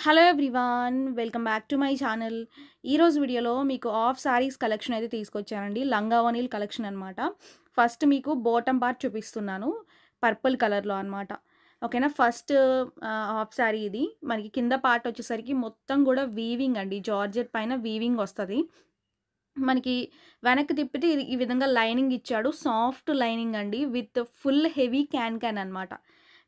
Hello everyone, welcome back to my channel. ఈరోజు వీడియోలో మీకు ఆఫ్ శారీస్ కలెక్షన్ అయితే తీసుకొచ్చానండి. లంగా ఓణీల కలెక్షన్ అనమాట. ఫస్ట్ మీకు బాటమ్ పార్ట్ చూపిస్తున్నాను, పర్పుల్ కలర్లో అనమాట. ఓకేనా. ఫస్ట్ హాఫ్ శారీ ఇది. మనకి కింద పార్ట్ వచ్చేసరికి మొత్తం కూడా వీవింగ్ అండి, జార్జెట్ పైన వీవింగ్ వస్తుంది. మనకి వెనక్కి తిప్పితే ఈ విధంగా లైనింగ్ ఇచ్చాడు, సాఫ్ట్ లైనింగ్ అండి, విత్ ఫుల్ హెవీ క్యాన్ అనమాట.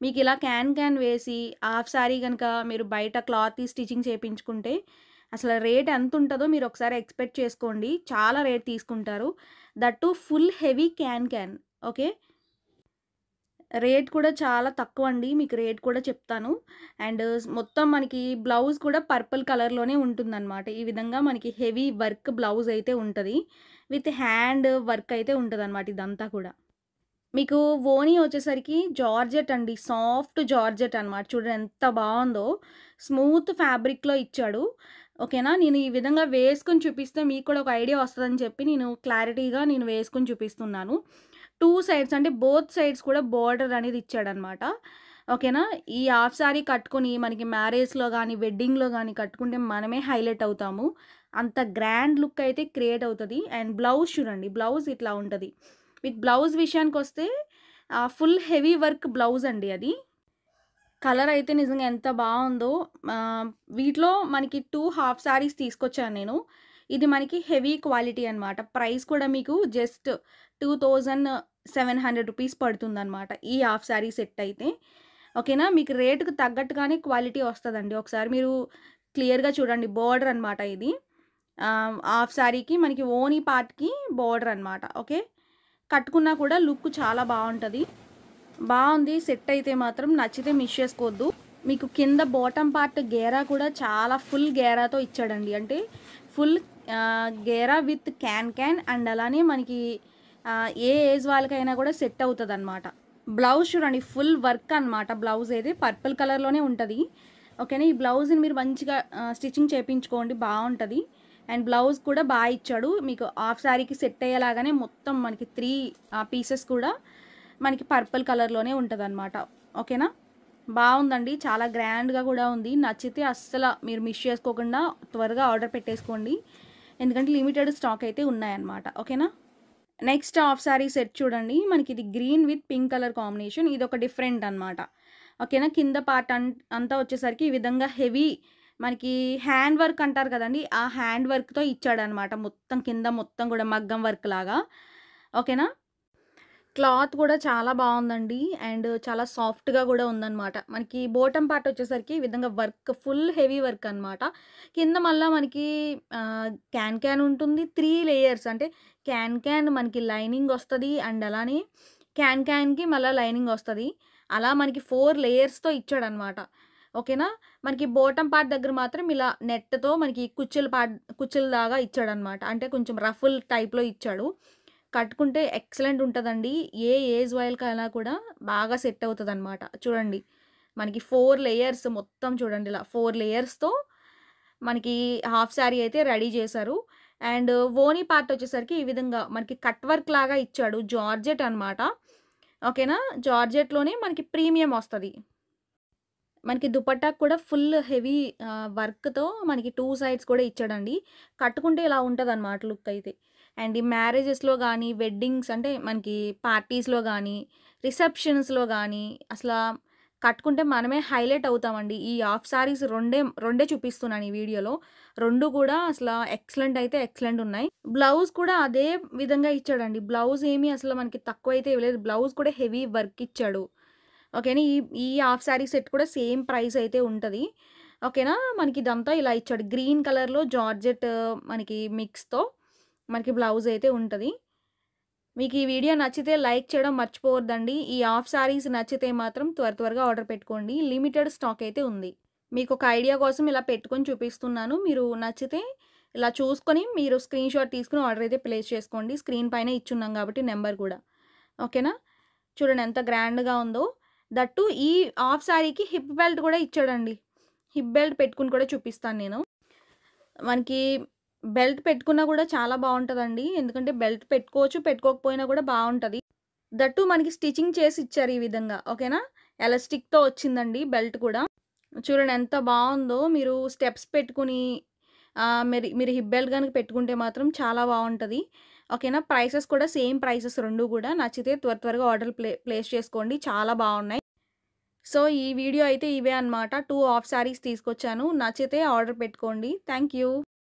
మీకు ఇలా క్యాన్ వేసి హాఫ్ శారీ కనుక మీరు బయట క్లాత్ స్టిచ్చింగ్ చేయించుకుంటే అసలు రేట్ ఎంత ఉంటుందో మీరు ఒకసారి ఎక్స్పెక్ట్ చేసుకోండి. చాలా రేట్ తీసుకుంటారు, that full heavy can. Okay, rate కూడా చాలా తక్కువ అండి, మీకు రేట్ కూడా చెప్తాను. అండ్ మొత్తం మనకి బ్లౌజ్ కూడా పర్పుల్ కలర్లోనే ఉంటుందన్నమాట. ఈ విధంగా మనకి హెవీ వర్క్ బ్లౌజ్ అయితే ఉంటుంది, విత్ హ్యాండ్ వర్క్ అయితే ఉంటుంది అనమాట. ఇదంతా కూడా మీకు ఓనీ వచ్చేసరికి జార్జెట్ అండి, సాఫ్ట్ జార్జెట్ అనమాట. చూడండి ఎంత బాగుందో, స్మూత్ ఫ్యాబ్రిక్లో ఇచ్చాడు. ఓకేనా. నేను ఈ విధంగా వేసుకొని చూపిస్తే మీకు కూడా ఒక ఐడియా వస్తుందని చెప్పి నేను క్లారిటీగా వేసుకొని చూపిస్తున్నాను. టూ సైడ్స్ అంటే బోత్ సైడ్స్ కూడా బోర్డర్ అనేది ఇచ్చాడనమాట. ఓకేనా. ఈ హాఫ్ శారీ కట్టుకొని మనకి మ్యారేజ్లో కానీ వెడ్డింగ్లో కానీ కట్టుకుంటే మనమే హైలైట్ అవుతాము. అంత గ్రాండ్ లుక్ అయితే క్రియేట్ అవుతుంది. అండ్ బ్లౌజ్ చూడండి, బ్లౌజ్ ఇట్లా ఉంటుంది. విత్ బ్లౌజ్ విషయానికి వస్తే ఫుల్ హెవీ వర్క్ బ్లౌజ్ అండి అది. కలర్ అయితే నిజంగా ఎంత బాగుందో. వీటిలో మనకి 2 హాఫ్ శారీస్ తీసుకొచ్చాను నేను. ఇది మనకి హెవీ క్వాలిటీ అనమాట. ప్రైస్ కూడా మీకు జస్ట్ 2700 రూపీస్ పడుతుందన్నమాట ఈ హాఫ్ శారీ సెట్ అయితే. ఓకేనా. మీకు రేటుకు తగ్గట్టుగానే క్వాలిటీ వస్తుందండి. ఒకసారి మీరు క్లియర్గా చూడండి, బోర్డర్ అనమాట ఇది. హాఫ్ శారీకి మనకి ఓనీ పార్ట్కి బోర్డర్ అనమాట. ఓకే, కట్టుకున్నా కూడా లుక్ చాలా బాగుంటుంది. బాగుంది సెట్ అయితే మాత్రం, నచ్చితే మిస్ చేసుకోవద్దు. మీకు కింద బాటమ్ పార్ట్ గేరా కూడా చాలా ఫుల్ గేరాతో ఇచ్చాడండి. అంటే full Gera with can and అలానే మనకి ఏ ఏజ్ వాళ్ళకైనా కూడా సెట్ అవుతుంది అనమాట. బ్లౌజ్ చూడండి, ఫుల్ వర్క్ అనమాట. బ్లౌజ్ అయితే పర్పుల్ కలర్లోనే ఉంటుంది. ఓకేనా. ఈ బ్లౌజ్ని మీరు మంచిగా స్టిచ్చింగ్ చేయించుకోండి, బాగుంటుంది. అండ్ బ్లౌజ్ కూడా బాగా ఇచ్చాడు. మీకు హాఫ్ శారీకి సెట్ అయ్యేలాగానే మొత్తం మనకి 3 పీసెస్ కూడా మనకి పర్పుల్ కలర్లోనే ఉంటుంది అనమాట. ఓకేనా. బాగుందండి, చాలా గ్రాండ్గా కూడా ఉంది. నచ్చితే అస్సలు మీరు మిస్ చేసుకోకుండా త్వరగా ఆర్డర్ పెట్టేసుకోండి, ఎందుకంటే లిమిటెడ్ స్టాక్ అయితే ఉన్నాయన్నమాట. ఓకేనా. నెక్స్ట్ హాఫ్ శారీ సెట్ చూడండి, మనకి ఇది green with pink colour combination. ఇది ఒక డిఫరెంట్ అనమాట. ఓకేనా. కింద పార్ట్ అంతా వచ్చేసరికి ఈ విధంగా హెవీ మనకి హ్యాండ్ వర్క్ అంటారు కదండి, ఆ హ్యాండ్ వర్క్తో ఇచ్చాడనమాట. మొత్తం కింద మొత్తం కూడా మగ్గం వర్క్ లాగా. ఓకేనా. క్లాత్ కూడా చాలా బాగుందండి, అండ్ చాలా సాఫ్ట్గా కూడా ఉందన్నమాట. మనకి బాటమ్ పార్ట్ వచ్చేసరికి ఈ విధంగా వర్క్ ఫుల్ హెవీ వర్క్ అనమాట. కింద మళ్ళీ మనకి క్యాన్ ఉంటుంది. 3 లేయర్స్ అంటే క్యాన్ మనకి లైనింగ్ వస్తుంది, అండ్ అలానే క్యాన్కి మళ్ళీ లైనింగ్ వస్తుంది. అలా మనకి 4 లేయర్స్తో ఇచ్చాడనమాట. ఓకేనా. మనకి బాటమ్ పార్ట్ దగ్గర మాత్రం ఇలా నెట్తో మనకి కుచ్చుల దాగా ఇచ్చాడనమాట. అంటే కొంచెం రఫుల్ టైప్లో ఇచ్చాడు. కట్టుకుంటే ఎక్సలెంట్ ఉంటుందండి. ఏ ఏజ్ వాళ్ళకైనా కూడా బాగా సెట్ అవుతుంది అనమాట. చూడండి, మనకి 4 లేయర్స్ మొత్తం చూడండి, ఇలా 4 లేయర్స్తో మనకి హాఫ్ శారీ అయితే రెడీ చేశారు. అండ్ ఓనీ పార్ట్ వచ్చేసరికి ఈ విధంగా మనకి కట్ వర్క్ లాగా ఇచ్చాడు, జార్జెట్ అనమాట. ఓకేనా. జార్జెట్లోనే మనకి ప్రీమియం వస్తుంది. మనకి దుపట్టాకు కూడా ఫుల్ హెవీ వర్క్‌తో మనకి 2 సైడ్స్ కూడా ఇచ్చాడండి. కట్టుకుంటే ఇలా ఉంటదనమాట లుక్ అయితే. అండ్ ఈ మ్యారేజెస్‌లో గానీ, వెడ్డింగ్స్ అంటే మనకి పార్టీస్‌లో గానీ, రిసెప్షన్స్‌లో గానీ అసలా కట్టుకుంటే మనమే హైలైట్ అవుతామండి. ఈ హాఫ్ సారీస్ రెండే చూపిస్తున్నాను ఈ వీడియోలో. 2 కూడా అసలా ఎక్సలెంట్ అయితే ఎక్సలెంట్ ఉన్నాయి. బ్లౌజ్ కూడా అదే విధంగా ఇచ్చాడండి. బ్లౌజ్ ఏమి అసలు మనకి తక్కువైతే ఇవ్వలేదు. బ్లౌజ్ కూడా హెవీ వర్క్ ఇచ్చాడు. ఓకేనా. ఈ ఈ హాఫ్ శారీ సెట్ కూడా సేమ్ ప్రైస్ అయితే ఉంటది. ఓకేనా. మనకి ఇదంతా ఇలా ఇచ్చాడు. గ్రీన్ కలర్‌లో జార్జెట్ మనకి మిక్స్‌తో మనకి బ్లౌజ్ అయితే ఉంటది. మీకు ఈ వీడియో నచ్చితే లైక్ చేయడం మర్చిపోవద్దండి. ఈ హాఫ్ శారీస్ నచ్చితే మాత్రం త్వరగా ఆర్డర్ పెట్టుకోండి. లిమిటెడ్ స్టాక్ అయితే ఉంది. మీకు ఒక ఐడియా కోసం ఇలా పెట్టుకొని చూపిస్తున్నాను. మీరు నచ్చితే ఇలా చూసుకొని మీరు స్క్రీన్‌షాట్ తీసుకొని ఆర్డర్ అయితే ప్లేస్ చేసుకోండి. స్క్రీన్ పైన ఇచ్చున్నాం కాబట్టి నెంబర్ కూడా. ఓకేనా. చూడండి ఎంత గ్రాండ్‌గా ఉందో. దట్టు ఈ హాఫ్ శారీకి హిప్ బెల్ట్ కూడా ఇచ్చాడండి. హిప్ బెల్ట్ పెట్టుకొని కూడా చూపిస్తాను నేను. మనకి బెల్ట్ పెట్టుకున్నా కూడా చాలా బాగుంటుందండి. ఎందుకంటే బెల్ట్ పెట్టుకోవచ్చు, పెట్టుకోకపోయినా కూడా బాగుంటుంది. దట్టు మనకి స్టిచ్చింగ్ చేసి ఇచ్చారు ఈ విధంగా. ఓకేనా. ఎలాస్టిక్‌తో వచ్చిందండి బెల్ట్ కూడా. చూడండి ఎంత బావుందో. మీరు స్టెప్స్ పెట్టుకొని మీరు హిప్ బెల్ట్ గనుక పెట్టుకుంటే మాత్రం చాలా బావుంటది. ఓకేనా. ప్రైసెస్ కూడా సేమ్ ప్రైసెస్ 2 గూడా. నచ్చితే త్వరగా ఆర్డర్ ప్లేస్ చేసుకోండి. చాలా బావున్నాయి. సో, ఈ వీడియో అయితే ఇవే అన్నమాట. 2 హాఫ్ సారీస్ తీసుకొచ్చాను. నచ్చితే ఆర్డర్ పెట్టుకోండి. Thank you.